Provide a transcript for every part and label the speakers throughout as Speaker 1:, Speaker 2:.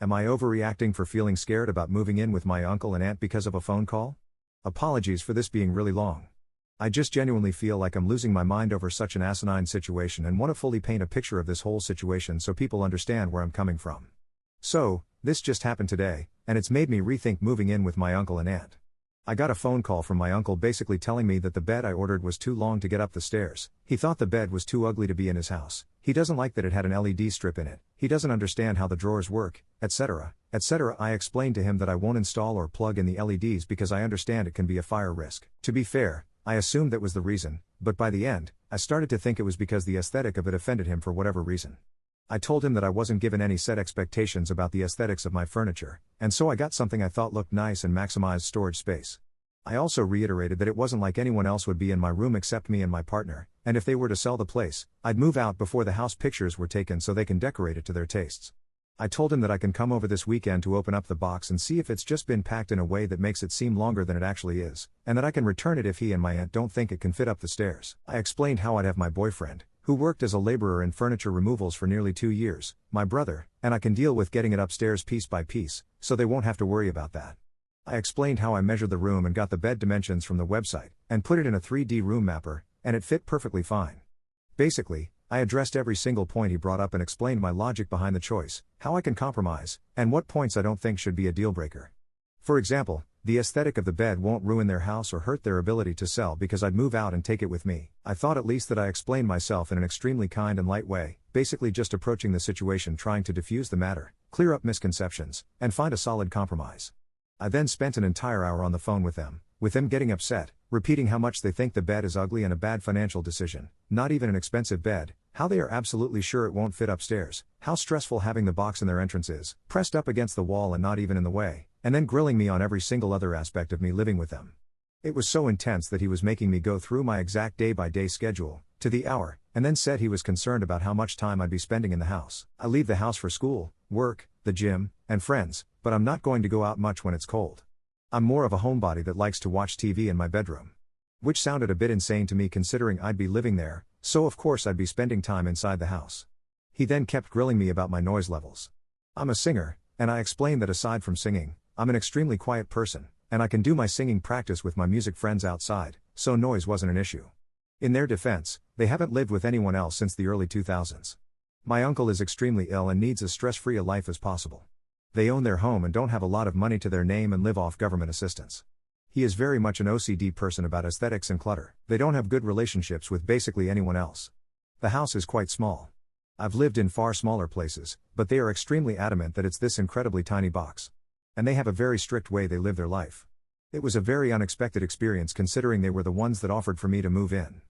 Speaker 1: Am I overreacting for feeling scared about moving in with my uncle and aunt because of a phone call? Apologies for this being really long. I just genuinely feel like I'm losing my mind over such an asinine situation and want to fully paint a picture of this whole situation so people understand where I'm coming from. So, this just happened today, and it's made me rethink moving in with my uncle and aunt. I got a phone call from my uncle basically telling me that the bed I ordered was too long to get up the stairs. He thought the bed was too ugly to be in his house. He doesn't like that it had an LED strip in it. He doesn't understand how the drawers work, etc., etc. I explained to him that I won't install or plug in the LEDs because I understand it can be a fire risk. To be fair, I assumed that was the reason, but by the end, I started to think it was because the aesthetic of it offended him for whatever reason. I told him that I wasn't given any set expectations about the aesthetics of my furniture, and so I got something I thought looked nice and maximized storage space. I also reiterated that it wasn't like anyone else would be in my room except me and my partner, and if they were to sell the place, I'd move out before the house pictures were taken so they can decorate it to their tastes. I told him that I can come over this weekend to open up the box and see if it's just been packed in a way that makes it seem longer than it actually is, and that I can return it if he and my aunt don't think it can fit up the stairs. I explained how I'd have my boyfriend, who worked as a laborer in furniture removals for nearly 2 years, my brother, and I can deal with getting it upstairs piece by piece, so they won't have to worry about that. I explained how I measured the room and got the bed dimensions from the website, and put it in a 3D room mapper, and it fit perfectly fine. Basically, I addressed every single point he brought up and explained my logic behind the choice, how I can compromise, and what points I don't think should be a deal breaker. For example, the aesthetic of the bed won't ruin their house or hurt their ability to sell because I'd move out and take it with me. I thought at least that I explained myself in an extremely kind and light way, basically just approaching the situation trying to diffuse the matter, clear up misconceptions, and find a solid compromise. I then spent an entire hour on the phone with them getting upset, repeating how much they think the bed is ugly and a bad financial decision, not even an expensive bed, how they are absolutely sure it won't fit upstairs, how stressful having the box in their entrance is, pressed up against the wall and not even in the way, and then grilling me on every single other aspect of me living with them. It was so intense that he was making me go through my exact day-by-day schedule, to the hour, and then said he was concerned about how much time I'd be spending in the house. I leave the house for school, work, the gym, and friends, but I'm not going to go out much when it's cold. I'm more of a homebody that likes to watch TV in my bedroom. Which sounded a bit insane to me considering I'd be living there, so of course I'd be spending time inside the house. He then kept grilling me about my noise levels. I'm a singer, and I explained that aside from singing, I'm an extremely quiet person, and I can do my singing practice with my music friends outside, so noise wasn't an issue. In their defense, they haven't lived with anyone else since the early 2000s. My uncle is extremely ill and needs as stress-free a life as possible. They own their home and don't have a lot of money to their name and live off government assistance. He is very much an OCD person about aesthetics and clutter. They don't have good relationships with basically anyone else. The house is quite small. I've lived in far smaller places, but they are extremely adamant that it's this incredibly tiny box. And they have a very strict way they live their life. It was a very unexpected experience considering they were the ones that offered for me to move in.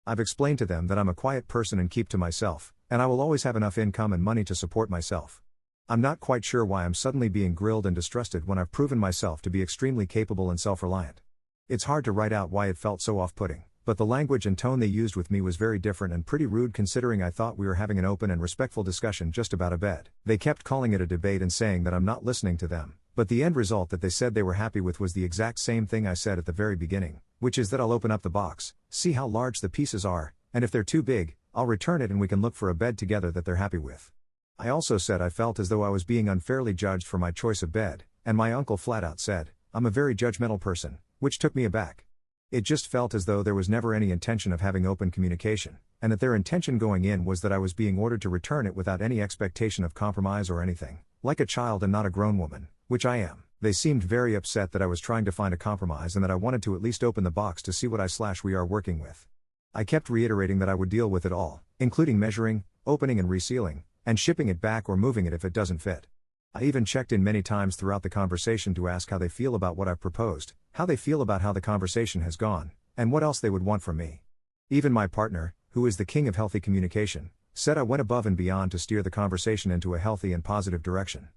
Speaker 1: I've explained to them that I'm a quiet person and keep to myself, and I will always have enough income and money to support myself. I'm not quite sure why I'm suddenly being grilled and distrusted when I've proven myself to be extremely capable and self-reliant. It's hard to write out why it felt so off-putting, but the language and tone they used with me was very different and pretty rude considering I thought we were having an open and respectful discussion just about a bed. They kept calling it a debate and saying that I'm not listening to them, but the end result that they said they were happy with was the exact same thing I said at the very beginning, which is that I'll open up the box, see how large the pieces are, and if they're too big, I'll return it and we can look for a bed together that they're happy with. I also said I felt as though I was being unfairly judged for my choice of bed, and my uncle flat out said, I'm a very judgmental person, which took me aback. It just felt as though there was never any intention of having open communication, and that their intention going in was that I was being ordered to return it without any expectation of compromise or anything, like a child and not a grown woman, which I am. They seemed very upset that I was trying to find a compromise and that I wanted to at least open the box to see what we are working with. I kept reiterating that I would deal with it all, including measuring, opening and resealing, and shipping it back or moving it if it doesn't fit. I even checked in many times throughout the conversation to ask how they feel about what I've proposed, how they feel about how the conversation has gone, and what else they would want from me. Even my partner, who is the king of healthy communication, said I went above and beyond to steer the conversation into a healthy and positive direction.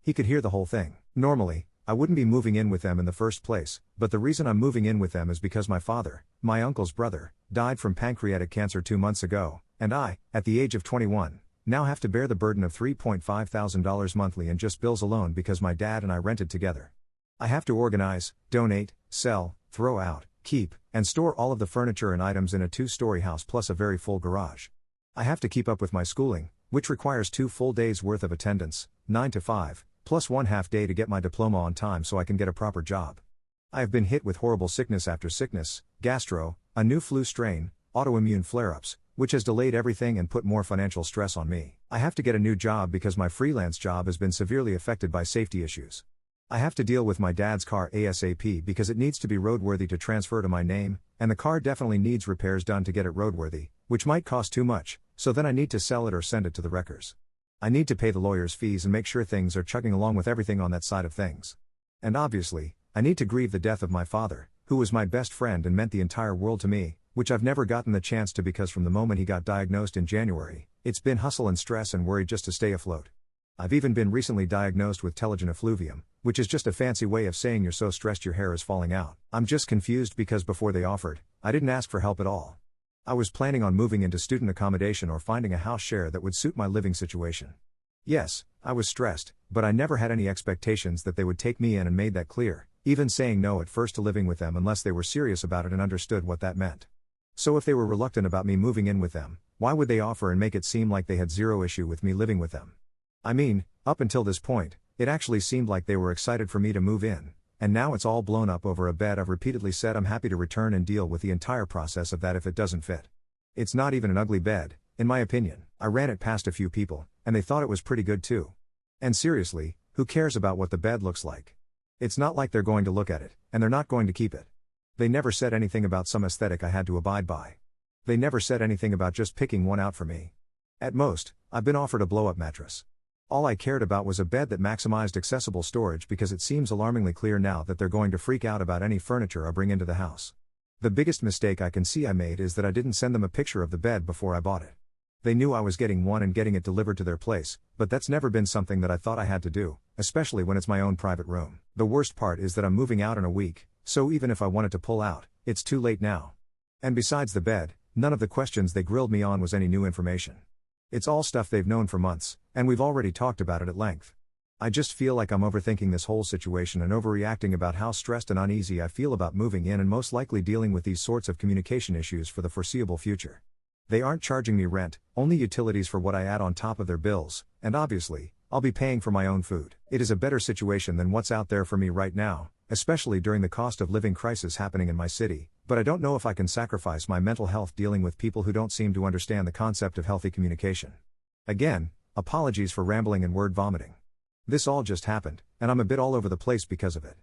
Speaker 1: He could hear the whole thing. Normally, I wouldn't be moving in with them in the first place, but the reason I'm moving in with them is because my father, my uncle's brother, died from pancreatic cancer 2 months ago, and I, at the age of 21, now have to bear the burden of $3,500 monthly in just bills alone because my dad and I rented together. I have to organize, donate, sell, throw out, keep, and store all of the furniture and items in a 2-story house plus a very full garage. I have to keep up with my schooling, which requires 2 full days worth of attendance, 9 to 5, plus 1/2 day to get my diploma on time so I can get a proper job. I have been hit with horrible sickness after sickness, gastro, a new flu strain, autoimmune flare-ups, which has delayed everything and put more financial stress on me. I have to get a new job because my freelance job has been severely affected by safety issues. I have to deal with my dad's car ASAP because it needs to be roadworthy to transfer to my name, and the car definitely needs repairs done to get it roadworthy, which might cost too much, so then I need to sell it or send it to the wreckers. I need to pay the lawyer's fees and make sure things are chugging along with everything on that side of things. And obviously, I need to grieve the death of my father, who was my best friend and meant the entire world to me, which I've never gotten the chance to because from the moment he got diagnosed in January, it's been hustle and stress and worry just to stay afloat. I've even been recently diagnosed with telogen effluvium, which is just a fancy way of saying you're so stressed your hair is falling out. I'm just confused because before they offered, I didn't ask for help at all. I was planning on moving into student accommodation or finding a house share that would suit my living situation. Yes, I was stressed, but I never had any expectations that they would take me in and made that clear, even saying no at first to living with them unless they were serious about it and understood what that meant. So if they were reluctant about me moving in with them, why would they offer and make it seem like they had zero issue with me living with them? I mean, up until this point, it actually seemed like they were excited for me to move in, and now it's all blown up over a bed I've repeatedly said I'm happy to return and deal with the entire process of that if it doesn't fit. It's not even an ugly bed, in my opinion. I ran it past a few people, and they thought it was pretty good too. And seriously, who cares about what the bed looks like? It's not like they're going to look at it, and they're not going to keep it. They never said anything about some aesthetic I had to abide by. They never said anything about just picking one out for me. At most, I've been offered a blow-up mattress. All I cared about was a bed that maximized accessible storage because it seems alarmingly clear now that they're going to freak out about any furniture I bring into the house. The biggest mistake I can see I made is that I didn't send them a picture of the bed before I bought it. They knew I was getting one and getting it delivered to their place, but that's never been something that I thought I had to do, especially when it's my own private room. The worst part is that I'm moving out in a week, so even if I wanted to pull out, it's too late now. And besides the bed, none of the questions they grilled me on was any new information. It's all stuff they've known for months, and we've already talked about it at length. I just feel like I'm overthinking this whole situation and overreacting about how stressed and uneasy I feel about moving in and most likely dealing with these sorts of communication issues for the foreseeable future. They aren't charging me rent, only utilities for what I add on top of their bills, and obviously, I'll be paying for my own food. It is a better situation than what's out there for me right now, especially during the cost of living crisis happening in my city, but I don't know if I can sacrifice my mental health dealing with people who don't seem to understand the concept of healthy communication. Again, apologies for rambling and word vomiting. This all just happened, and I'm a bit all over the place because of it.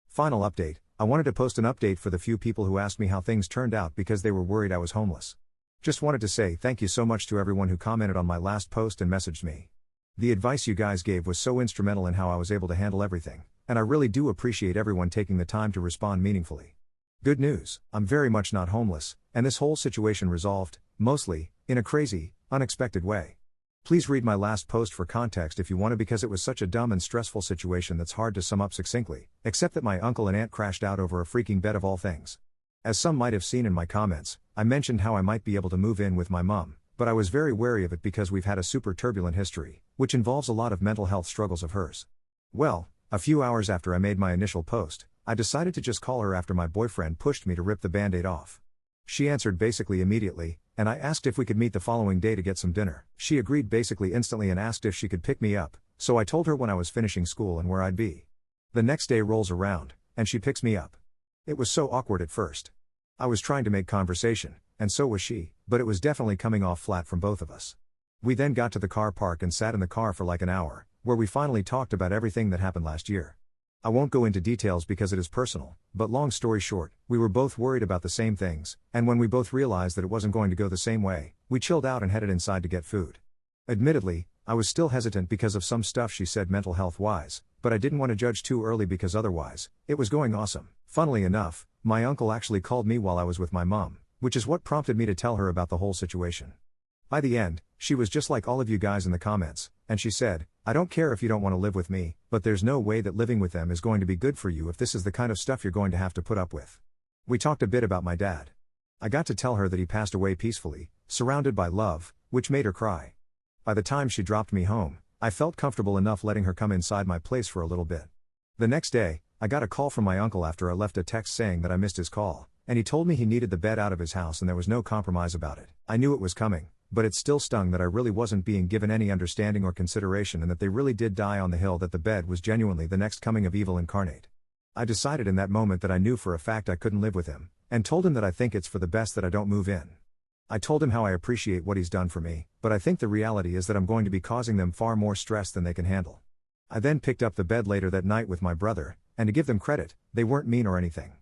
Speaker 1: Final update, I wanted to post an update for the few people who asked me how things turned out because they were worried I was homeless. Just wanted to say thank you so much to everyone who commented on my last post and messaged me. The advice you guys gave was so instrumental in how I was able to handle everything, and I really do appreciate everyone taking the time to respond meaningfully. Good news, I'm very much not homeless, and this whole situation resolved, mostly, in a crazy, unexpected way. Please read my last post for context if you want to because it was such a dumb and stressful situation that's hard to sum up succinctly, except that my uncle and aunt crashed out over a freaking bed of all things. As some might have seen in my comments, I mentioned how I might be able to move in with my mom, but I was very wary of it because we've had a super turbulent history, which involves a lot of mental health struggles of hers. Well, a few hours after I made my initial post, I decided to just call her after my boyfriend pushed me to rip the band-aid off. She answered basically immediately, and I asked if we could meet the following day to get some dinner. She agreed basically instantly and asked if she could pick me up, so I told her when I was finishing school and where I'd be. The next day rolls around, and she picks me up. It was so awkward at first. I was trying to make conversation, and so was she, but it was definitely coming off flat from both of us. We then got to the car park and sat in the car for like an hour, where we finally talked about everything that happened last year. I won't go into details because it is personal, but long story short, we were both worried about the same things, and when we both realized that it wasn't going to go the same way, we chilled out and headed inside to get food. Admittedly, I was still hesitant because of some stuff she said mental health wise, but I didn't want to judge too early because otherwise, it was going awesome. Funnily enough, my uncle actually called me while I was with my mom, which is what prompted me to tell her about the whole situation. By the end, she was just like all of you guys in the comments, and she said, I don't care if you don't want to live with me, but there's no way that living with them is going to be good for you if this is the kind of stuff you're going to have to put up with. We talked a bit about my dad. I got to tell her that he passed away peacefully, surrounded by love, which made her cry. By the time she dropped me home, I felt comfortable enough letting her come inside my place for a little bit. The next day, I got a call from my uncle after I left a text saying that I missed his call, and he told me he needed the bed out of his house and there was no compromise about it. I knew it was coming, but it still stung that I really wasn't being given any understanding or consideration and that they really did die on the hill that the bed was genuinely the next coming of evil incarnate. I decided in that moment that I knew for a fact I couldn't live with him, and told him that I think it's for the best that I don't move in. I told him how I appreciate what he's done for me, but I think the reality is that I'm going to be causing them far more stress than they can handle. I then picked up the bed later that night with my brother, and to give them credit, they weren't mean or anything.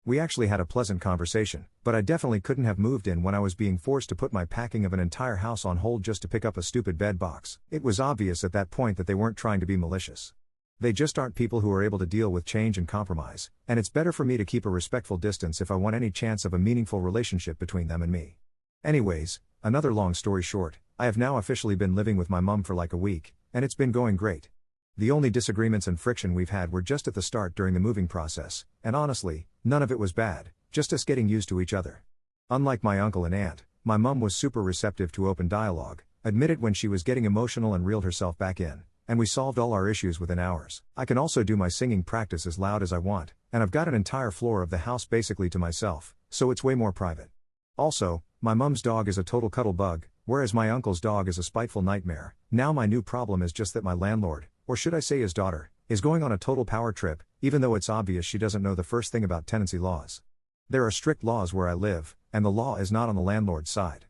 Speaker 1: We actually had a pleasant conversation, but I definitely couldn't have moved in when I was being forced to put my packing of an entire house on hold just to pick up a stupid bed box. It was obvious at that point that they weren't trying to be malicious. They just aren't people who are able to deal with change and compromise, and it's better for me to keep a respectful distance if I want any chance of a meaningful relationship between them and me. Anyways, another long story short, I have now officially been living with my mum for like a week, and it's been going great. The only disagreements and friction we've had were just at the start during the moving process, and honestly, none of it was bad, just us getting used to each other. Unlike my uncle and aunt, my mum was super receptive to open dialogue, admitted when she was getting emotional and reeled herself back in, and we solved all our issues within hours. I can also do my singing practice as loud as I want, and I've got an entire floor of the house basically to myself, so it's way more private. Also, my mum's dog is a total cuddle bug, whereas my uncle's dog is a spiteful nightmare. Now my new problem is just that my landlord, or should I say his daughter, is going on a total power trip, even though it's obvious she doesn't know the first thing about tenancy laws. There are strict laws where I live, and the law is not on the landlord's side.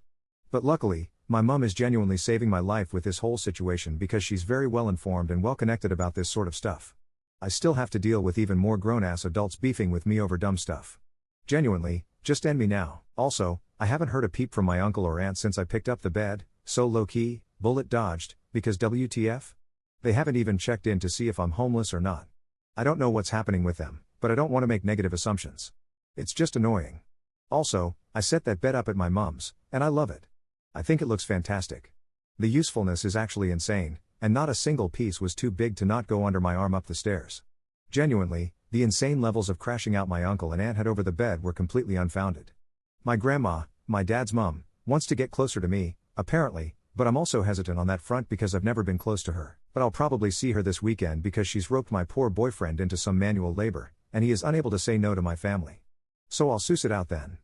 Speaker 1: But luckily, my mum is genuinely saving my life with this whole situation because she's very well informed and well connected about this sort of stuff. I still have to deal with even more grown-ass adults beefing with me over dumb stuff. Genuinely, just end me now. Also, I haven't heard a peep from my uncle or aunt since I picked up the bed, so low-key, bullet dodged, because WTF? They haven't even checked in to see if I'm homeless or not. I don't know what's happening with them, but I don't want to make negative assumptions. It's just annoying. Also, I set that bed up at my mum's, and I love it. I think it looks fantastic. The usefulness is actually insane, and not a single piece was too big to not go under my arm up the stairs. Genuinely, the insane levels of crashing out my uncle and aunt had over the bed were completely unfounded. My grandma, my dad's mum, wants to get closer to me, apparently, but I'm also hesitant on that front because I've never been close to her. But I'll probably see her this weekend because she's roped my poor boyfriend into some manual labor, and he is unable to say no to my family. So I'll suss it out then.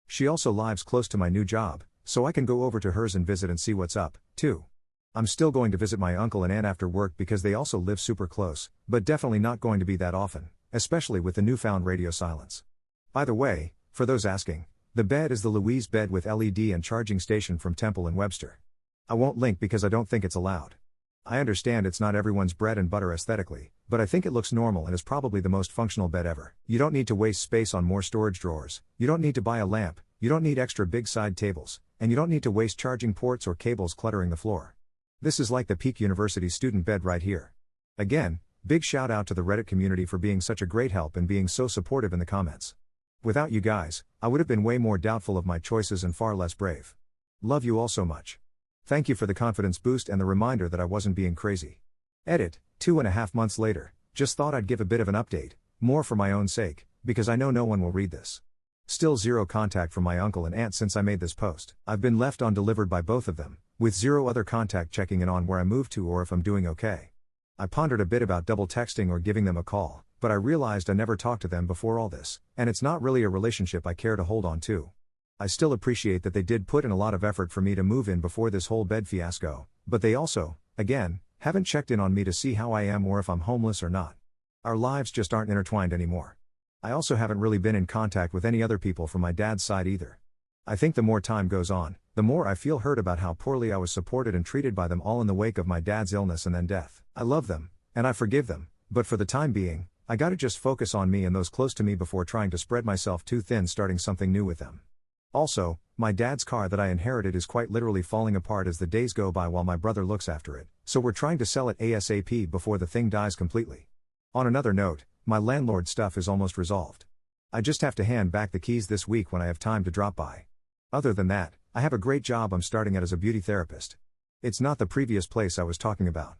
Speaker 1: She also lives close to my new job, so I can go over to hers and visit and see what's up, too. I'm still going to visit my uncle and aunt after work because they also live super close, but definitely not going to be that often, especially with the newfound radio silence. By the way, for those asking, the bed is the Louise bed with LED and charging station from Temple and Webster. I won't link because I don't think it's allowed. I understand it's not everyone's bread and butter aesthetically, but I think it looks normal and is probably the most functional bed ever. You don't need to waste space on more storage drawers, you don't need to buy a lamp, you don't need extra big side tables, and you don't need to waste charging ports or cables cluttering the floor. This is like the peak university student bed right here. Again, big shout out to the Reddit community for being such a great help and being so supportive in the comments. Without you guys, I would have been way more doubtful of my choices and far less brave. Love you all so much. Thank you for the confidence boost and the reminder that I wasn't being crazy. Edit, 2.5 months later, just thought I'd give a bit of an update, more for my own sake, because I know no one will read this. Still zero contact from my uncle and aunt since I made this post. I've been left undelivered by both of them, with zero other contact checking in on where I moved to or if I'm doing okay. I pondered a bit about double texting or giving them a call, but I realized I never talked to them before all this, and it's not really a relationship I care to hold on to. I still appreciate that they did put in a lot of effort for me to move in before this whole bed fiasco, but they also, again, haven't checked in on me to see how I am or if I'm homeless or not. Our lives just aren't intertwined anymore. I also haven't really been in contact with any other people from my dad's side either. I think the more time goes on, the more I feel hurt about how poorly I was supported and treated by them all in the wake of my dad's illness and then death. I love them, and I forgive them, but for the time being, I gotta just focus on me and those close to me before trying to spread myself too thin starting something new with them. Also, my dad's car that I inherited is quite literally falling apart as the days go by while my brother looks after it, so we're trying to sell it ASAP before the thing dies completely. On another note, my landlord stuff is almost resolved. I just have to hand back the keys this week when I have time to drop by. Other than that, I have a great job I'm starting at as a beauty therapist. It's not the previous place I was talking about.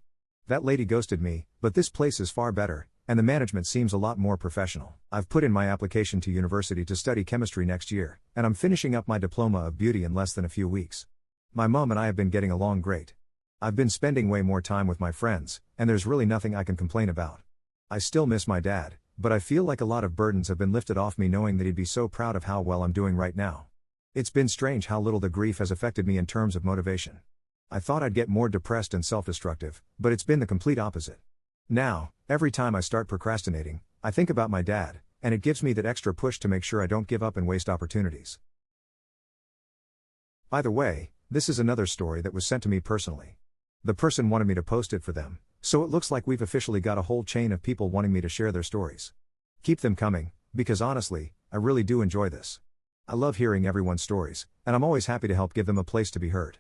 Speaker 1: That lady ghosted me, but this place is far better, and the management seems a lot more professional. I've put in my application to university to study chemistry next year, and I'm finishing up my diploma of beauty in less than a few weeks. My mom and I have been getting along great. I've been spending way more time with my friends, and there's really nothing I can complain about. I still miss my dad, but I feel like a lot of burdens have been lifted off me knowing that he'd be so proud of how well I'm doing right now. It's been strange how little the grief has affected me in terms of motivation. I thought I'd get more depressed and self-destructive, but it's been the complete opposite. Now, every time I start procrastinating, I think about my dad, and it gives me that extra push to make sure I don't give up and waste opportunities. By the way, this is another story that was sent to me personally. The person wanted me to post it for them, so it looks like we've officially got a whole chain of people wanting me to share their stories. Keep them coming, because honestly, I really do enjoy this. I love hearing everyone's stories, and I'm always happy to help give them a place to be heard.